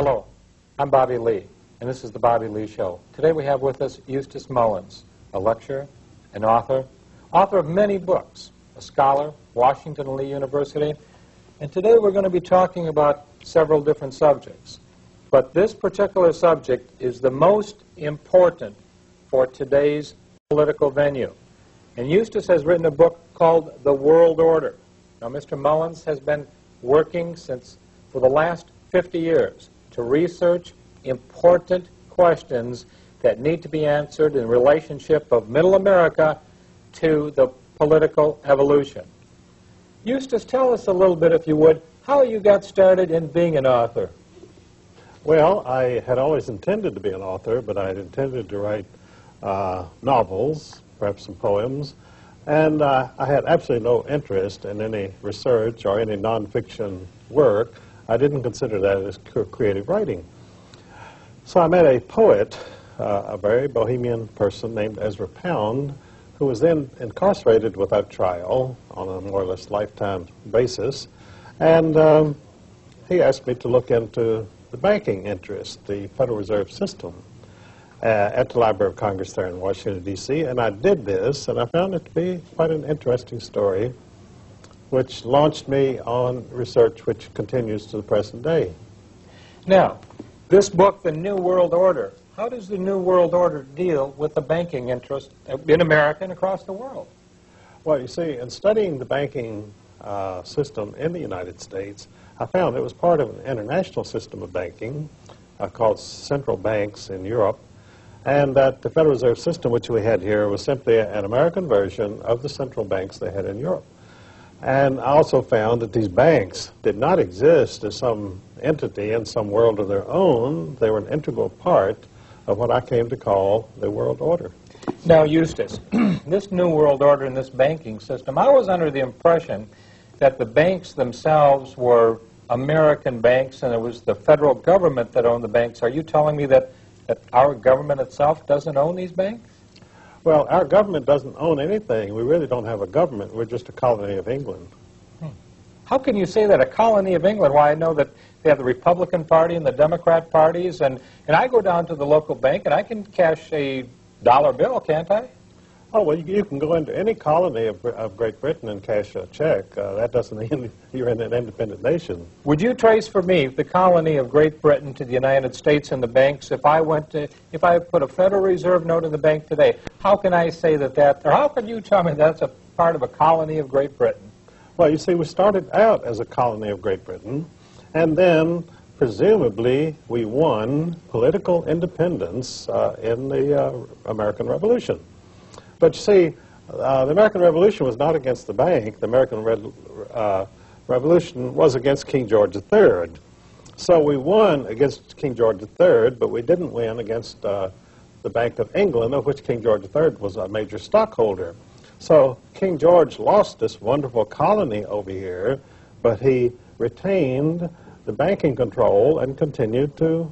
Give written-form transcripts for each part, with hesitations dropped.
Hello, I'm Bobby Lee, and this is the Bobby Lee Show. Today we have with us Eustace Mullins, a lecturer, an author of many books, a scholar, Washington and Lee University, and today we're going to be talking about several different subjects. But this particular subject is the most important for today's political venue. And Eustace has written a book called The World Order. Now, Mr. Mullins has been working for the last 50 years to research important questions that need to be answered in relationship of Middle America to the political evolution. Eustace, tell us a little bit, if you would, how you got started in being an author. Well, I had always intended to be an author, but I had intended to write novels, perhaps some poems, and I had absolutely no interest in any research or any nonfiction work. I didn't consider that as creative writing. So I met a poet, a very bohemian person named Ezra Pound, who was then incarcerated without trial on a more or less lifetime basis, and he asked me to look into the banking interest, the Federal Reserve System, at the Library of Congress there in Washington, D.C., and I did this, and I found it to be quite an interesting story, which launched me on research which continues to the present day. Now, this book, The New World Order, how does the New World Order deal with the banking interest in America and across the world? Well, you see, in studying the banking system in the United States, I found it was part of an international system of banking called central banks in Europe, and that the Federal Reserve System, which we had here, was simply an American version of the central banks they had in Europe. And I also found that these banks did not exist as some entity in some world of their own. They were an integral part of what I came to call the world order. Now, Eustace, this New World Order and this banking system, I was under the impression that the banks themselves were American banks and it was the federal government that owned the banks. Are you telling me that our government itself doesn't own these banks? Well, our government doesn't own anything. We really don't have a government. We're just a colony of England. How can you say that, a colony of England? Why, I know that they have the Republican Party and the Democrat parties, and I go down to the local bank and I can cash a dollar bill, can't I? Oh, well, you can go into any colony of Great Britain and cash a check. That doesn't mean you're in an independent nation. Would you trace for me the colony of Great Britain to the United States and the banks? If I put a Federal Reserve note in the bank today, how can I say or how can you tell me that's a part of a colony of Great Britain? Well, you see, we started out as a colony of Great Britain, and then presumably we won political independence in the American Revolution. But you see, the American Revolution was not against the bank. The American Revolution was against King George III. So we won against King George III, but we didn't win against the Bank of England, of which King George III was a major stockholder. So King George lost this wonderful colony over here, but he retained the banking control and continued to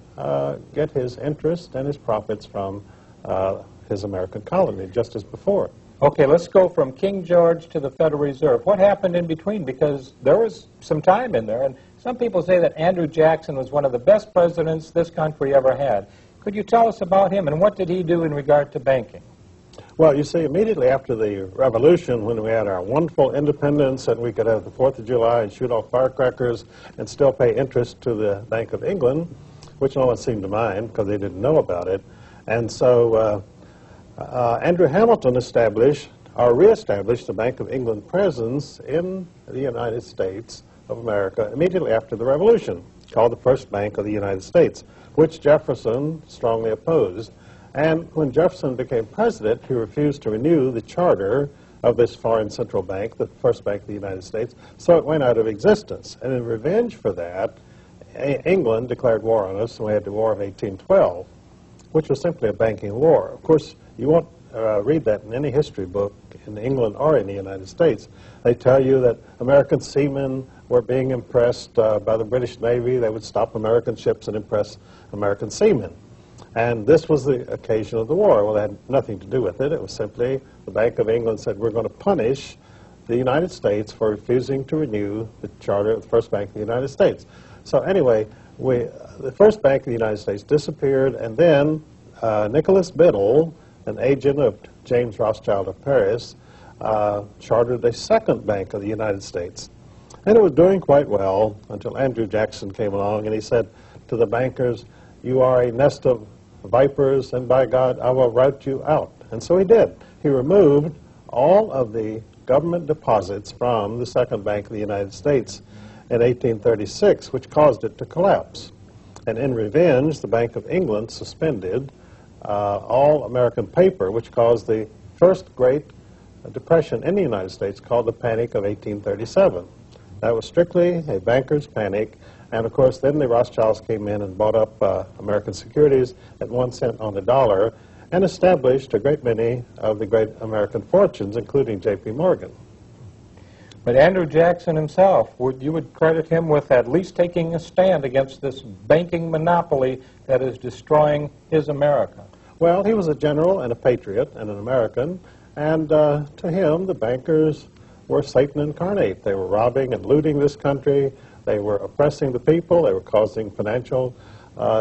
get his interest and his profits from his American colony, just as before. Okay, let's go from King George to the Federal Reserve. What happened in between? Because there was some time in there, and some people say that Andrew Jackson was one of the best presidents this country ever had. Could you tell us about him, and what did he do in regard to banking? Well, you see, immediately after the Revolution, when we had our wonderful independence and we could have the 4th of July and shoot off firecrackers and still pay interest to the Bank of England, which no one seemed to mind because they didn't know about it, and so Andrew Hamilton reestablished the Bank of England presence in the United States of America immediately after the Revolution, called the First Bank of the United States, which Jefferson strongly opposed. And when Jefferson became president, he refused to renew the charter of this foreign central bank, the First Bank of the United States, so it went out of existence. And in revenge for that, England declared war on us, and we had the War of 1812, which was simply a banking war. Of course, you won't read that in any history book in England or in the United States. They tell you that American seamen were being impressed by the British Navy. They would stop American ships and impress American seamen. And this was the occasion of the war. Well, it had nothing to do with it. It was simply the Bank of England said, we're going to punish the United States for refusing to renew the charter of the First Bank of the United States. So anyway, the first bank in the United States disappeared, and then Nicholas Biddle, an agent of James Rothschild of Paris, chartered a second bank of the United States. And it was doing quite well until Andrew Jackson came along, and he said to the bankers, "You are a nest of vipers, and by God, I will rout you out." And so he did. He removed all of the government deposits from the second bank of the United States in 1836, which caused it to collapse. And in revenge, the Bank of England suspended all American paper, which caused the first Great Depression in the United States, called the Panic of 1837. That was strictly a banker's panic, and of course then the Rothschilds came in and bought up American securities at 1 cent on the dollar and established a great many of the great American fortunes, including J.P. Morgan. But Andrew Jackson himself, you would credit him with at least taking a stand against this banking monopoly that is destroying his America. Well, he was a general and a patriot and an American, and to him the bankers were Satan incarnate. They were robbing and looting this country. They were oppressing the people. They were causing financial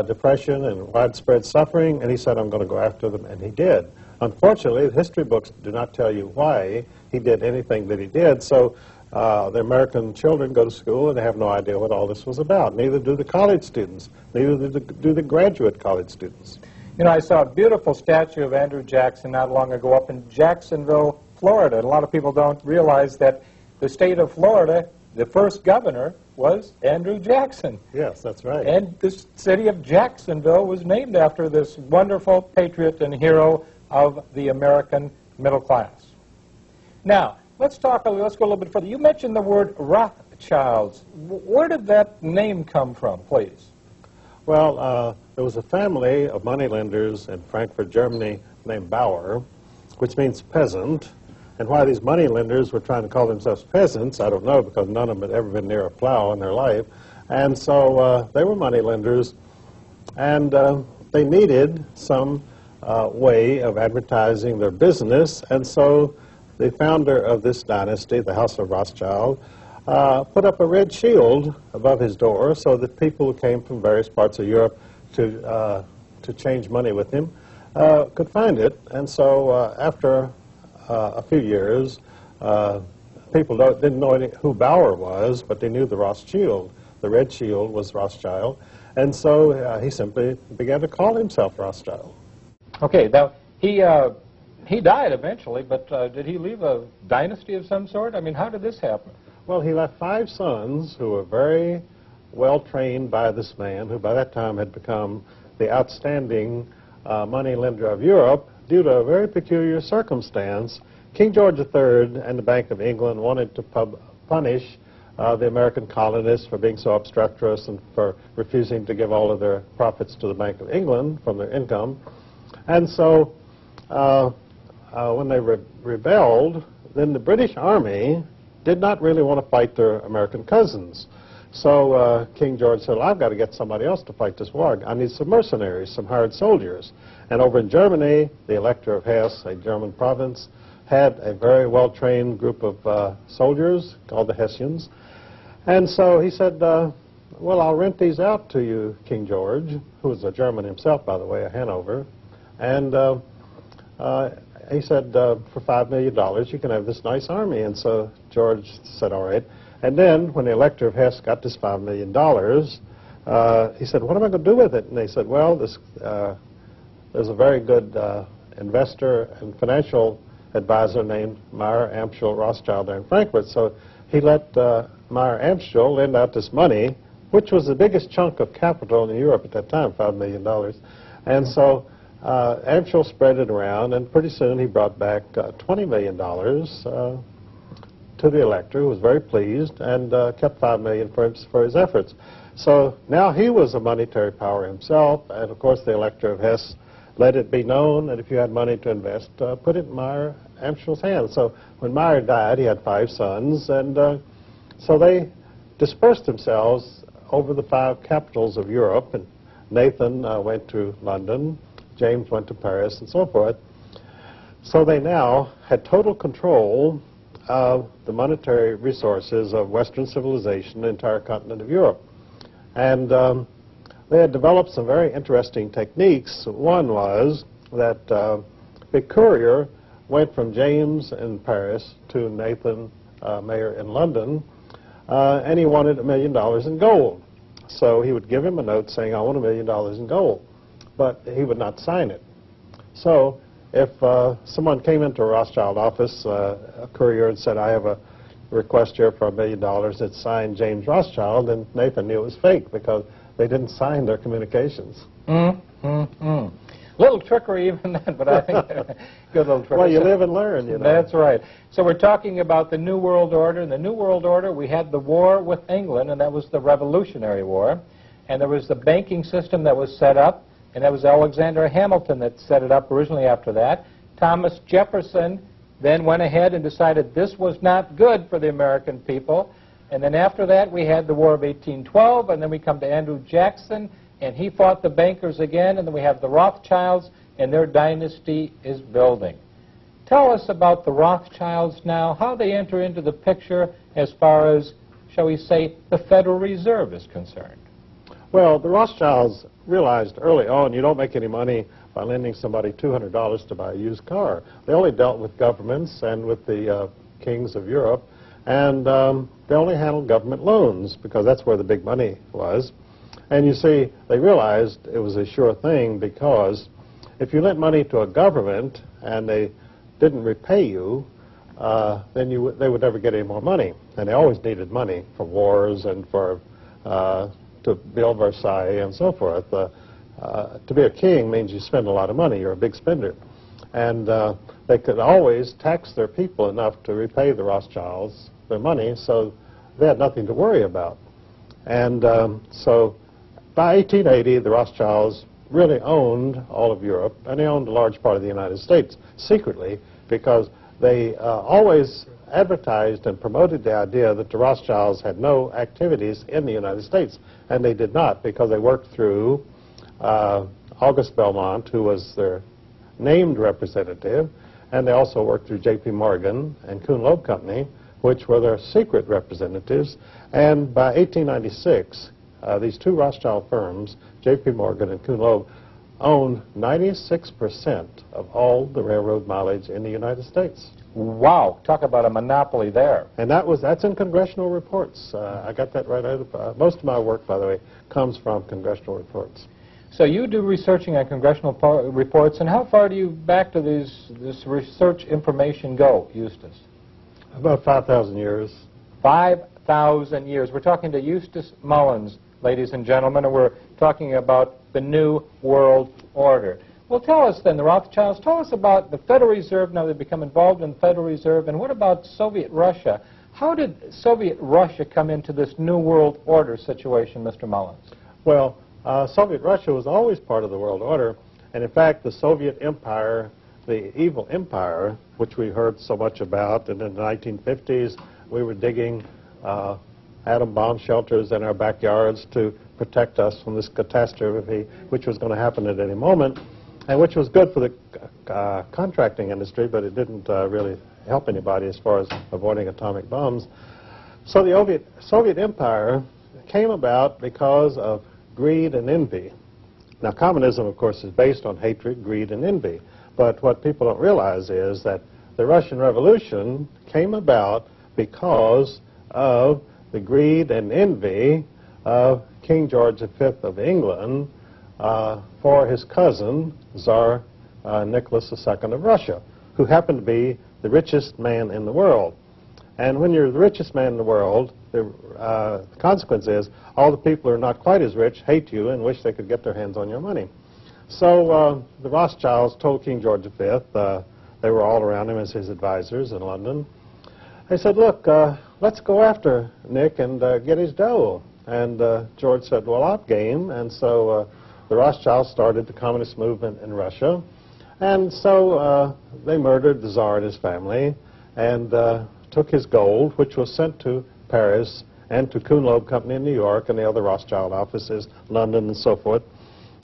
depression and widespread suffering, and he said, "I'm going to go after them," and he did. Unfortunately, the history books do not tell you why he did anything that he did, so the American children go to school and they have no idea what all this was about. Neither do the college students. Neither do the graduate college students. You know, I saw a beautiful statue of Andrew Jackson not long ago up in Jacksonville, Florida. And a lot of people don't realize that the state of Florida, the first governor was Andrew Jackson. Yes, that's right. And the city of Jacksonville was named after this wonderful patriot and hero of the American middle class. Now, let's go a little bit further. You mentioned the word Rothschilds. Where did that name come from, please? Well, there was a family of moneylenders in Frankfurt, Germany, named Bauer, which means peasant. And why these moneylenders were trying to call themselves peasants, I don't know, because none of them had ever been near a plow in their life. And so they were moneylenders, and they needed some way of advertising their business. And so the founder of this dynasty, the House of Rothschild, put up a red shield above his door so that people who came from various parts of Europe to change money with him could find it. And so after a few years, people didn't know who Bauer was, but they knew the Rothschild. The red shield was Rothschild. And so he simply began to call himself Rothschild. Okay, now he died eventually, but did he leave a dynasty of some sort? I mean, how did this happen? Well, he left 5 sons who were very well trained by this man, who by that time had become the outstanding moneylender of Europe due to a very peculiar circumstance. King George III and the Bank of England wanted to punish the American colonists for being so obstreperous and for refusing to give all of their profits to the Bank of England from their income. And so when they rebelled, then the British Army did not really want to fight their American cousins. So King George said, well, I've got to get somebody else to fight this war. I need some mercenaries, some hired soldiers. And over in Germany, the Elector of Hesse, a German province, had a very well-trained group of soldiers called the Hessians. And so he said, well, I'll rent these out to you, King George, who was a German himself, by the way, of Hanover. And he said, for $5 million, you can have this nice army. And so George said, all right. And then when the Elector of Hesse got this $5 million, he said, what am I going to do with it? And they said, well, there's a very good investor and financial advisor named Meyer Amschel Rothschild there in Frankfurt. So he let Meyer Amschel lend out this money, which was the biggest chunk of capital in Europe at that time, $5 million. And so Amschel spread it around, and pretty soon he brought back $20 million to the elector, who was very pleased, and kept $5 million for his efforts. So now he was a monetary power himself, and of course the Elector of Hesse let it be known that if you had money to invest, put it in Meyer Amschel's hands. So when Meyer died, he had 5 sons, and so they dispersed themselves over the 5 capitals of Europe, and Nathan went to London, James went to Paris, and so forth. So they now had total control of the monetary resources of Western civilization, the entire continent of Europe. And they had developed some very interesting techniques. One was that the courier went from James in Paris to Nathan Mayer in London, and he wanted $1 million in gold. So he would give him a note saying, I want $1 million in gold, but he would not sign it. So if someone came into a Rothschild office, a courier, and said, I have a request here for $1 million that's signed James Rothschild, and Nathan knew it was fake because they didn't sign their communications. Little trickery even then, but I think good little trickery. Well, you live and learn, you know. That's right. So we're talking about the New World Order. In the New World Order, we had the war with England, and that was the Revolutionary War. And there was the banking system that was set up, and that was Alexander Hamilton that set it up originally after that. Thomas Jefferson then went ahead and decided this was not good for the American people. And then after that, we had the War of 1812, and then we come to Andrew Jackson, and he fought the bankers again, and then we have the Rothschilds, and their dynasty is building. Tell us about the Rothschilds now, how they enter into the picture as far as, shall we say, the Federal Reserve is concerned. Well, the Rothschilds realized early on you don't make any money by lending somebody $200 to buy a used car. They only dealt with governments and with the kings of Europe, and they only handled government loans because that's where the big money was. And you see, they realized it was a sure thing because if you lent money to a government and they didn't repay you, then they would never get any more money. And they always needed money for wars and for to build Versailles and so forth. To be a king means you spend a lot of money. You're a big spender. And they could always tax their people enough to repay the Rothschilds their money, so they had nothing to worry about. And so by 1880, the Rothschilds really owned all of Europe, and they owned a large part of the United States secretly because they always advertised and promoted the idea that the Rothschilds had no activities in the United States, and they did not because they worked through August Belmont, who was their named representative, and they also worked through J.P. Morgan and Kuhn Loeb Company, which were their secret representatives. And by 1896, these two Rothschild firms, J.P. Morgan and Kuhn Loeb, owned 96% of all the railroad mileage in the United States. Wow, talk about a monopoly there. And that's in congressional reports. I got that right out of, most of my work, by the way, comes from congressional reports. So you do researching on congressional reports, and how far do you back to this research information go, Eustace? About 5,000 years. 5,000 years. We're talking to Eustace Mullins, ladies and gentlemen, and we're talking about the New World Order. Well, tell us then, the Rothschilds, tell us about the Federal Reserve. Now they've become involved in the Federal Reserve, and what about Soviet Russia? How did Soviet Russia come into this New World Order situation, Mr. Mullins? Well, Soviet Russia was always part of the world order, and in fact the Soviet Empire, the evil empire, which we heard so much about, and in the 1950s we were digging atom bomb shelters in our backyards to protect us from this catastrophe which was going to happen at any moment, and which was good for the contracting industry, but it didn't really help anybody as far as avoiding atomic bombs. So the Soviet Empire came about because of greed and envy. Now, communism, of course, is based on hatred, greed, and envy. But what people don't realize is that the Russian Revolution came about because of the greed and envy of King George V of England for his cousin, Tsar Nicholas II of Russia, who happened to be the richest man in the world. And when you're the richest man in the world, the consequence is all the people who are not quite as rich hate you and wish they could get their hands on your money. So the Rothschilds told King George V, they were all around him as his advisors in London, they said, look, let's go after Nick and get his dough. And George said, well, I'm game. And so the Rothschilds started the communist movement in Russia. And so they murdered the Tsar and his family and took his gold, which was sent to Paris and to Kuhn Loeb Company in New York and the other Rothschild offices, London and so forth.